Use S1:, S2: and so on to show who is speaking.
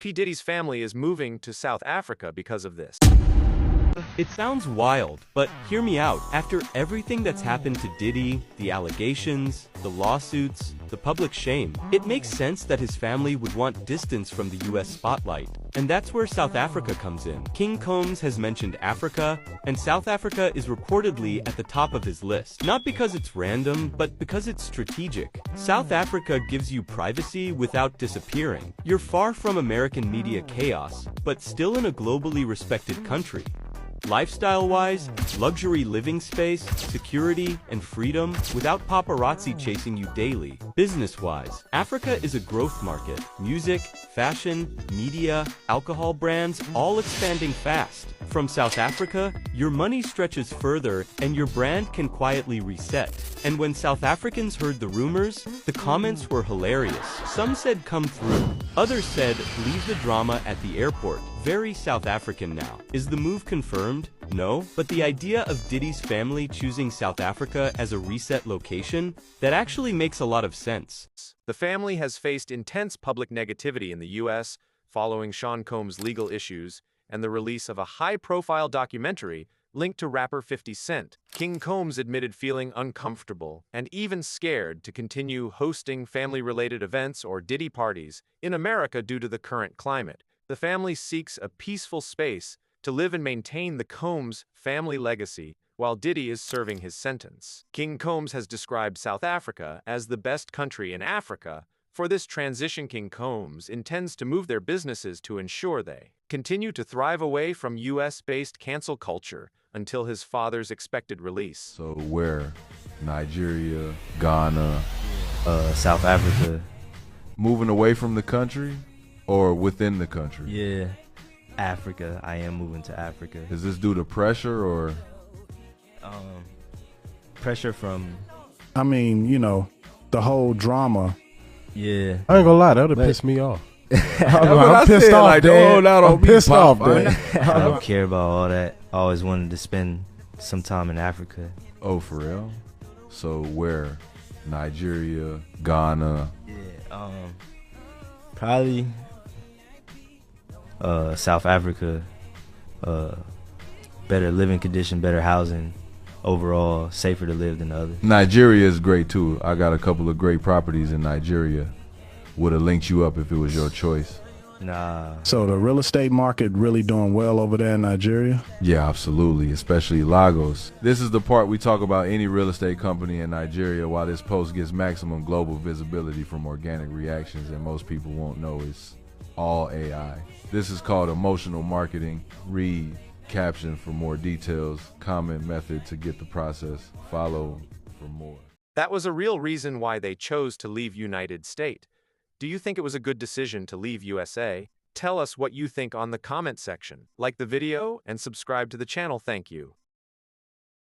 S1: P. Diddy's family is moving to South Africa because of this.
S2: It sounds wild, but hear me out. After everything that's happened to Diddy, the allegations, the lawsuits, the public shame, it makes sense that his family would want distance from the US spotlight. And that's where South Africa comes in. King Combs has mentioned Africa, and South Africa is reportedly at the top of his list. Not because it's random, but because it's strategic. South Africa gives you privacy without disappearing. You're far from American media chaos, but still in a globally respected country. Lifestyle-wise, luxury living space, security, and freedom without paparazzi chasing you daily. Business-wise, Africa is a growth market. Music, fashion, media, alcohol brands, all expanding fast. From South Africa, your money stretches further and your brand can quietly reset. And when South Africans heard the rumors, the comments were hilarious. Some said come through. Others said leave the drama at the airport. Very South African now. Is the move confirmed? No, but the idea of Diddy's family choosing South Africa as a reset location, that actually makes a lot of sense.
S1: The family has faced intense public negativity in the US following Sean Combs' legal issues and the release of a high-profile documentary linked to rapper 50 Cent. King Combs admitted feeling uncomfortable and even scared to continue hosting family-related events or Diddy parties in America due to the current climate. The family seeks a peaceful space to live and maintain the Combs family legacy while Diddy is serving his sentence. King Combs has described South Africa as the best country in Africa. For this transition, King Combs intends to move their businesses to ensure they continue to thrive away from US-based cancel culture until his father's expected release.
S3: So where? Nigeria, Ghana,
S4: South Africa.
S3: moving away from the country or within the country?
S4: Yeah, Africa. I am moving to Africa.
S3: Is this due to pressure or?
S4: Pressure from,
S5: I mean, you know, the whole drama.
S4: yeah.
S6: I ain't gonna lie, that would
S4: But-
S6: piss me off.
S3: I
S6: I'm pissed
S3: said,
S6: off,
S3: like,
S6: Dad.
S3: oh, that don't
S6: I'm
S3: be
S6: pissed off,
S3: pop.
S6: Dad.
S4: I don't care about all that. I always wanted to spend some time in Africa.
S3: Oh, for real? So where? Nigeria, Ghana.
S4: Yeah, probably South Africa. Better living condition, better housing, overall safer to live than the other.
S3: Nigeria is great too. I got a couple of great properties in Nigeria. Would have linked you up if it was your choice.
S4: Nah,
S5: So the real estate market really doing well over there in Nigeria.
S3: Yeah, absolutely, especially Lagos. This is the part we talk about any real estate company in Nigeria, while this post gets maximum global visibility from organic reactions, and most people won't know it's all AI. This is called emotional marketing. Read caption for more details, comment method to get the process, follow for more.
S1: That was a real reason why they chose to leave United States. Do you think it was a good decision to leave USA? Tell us what you think on the comment section. Like the video and subscribe to the channel. Thank you.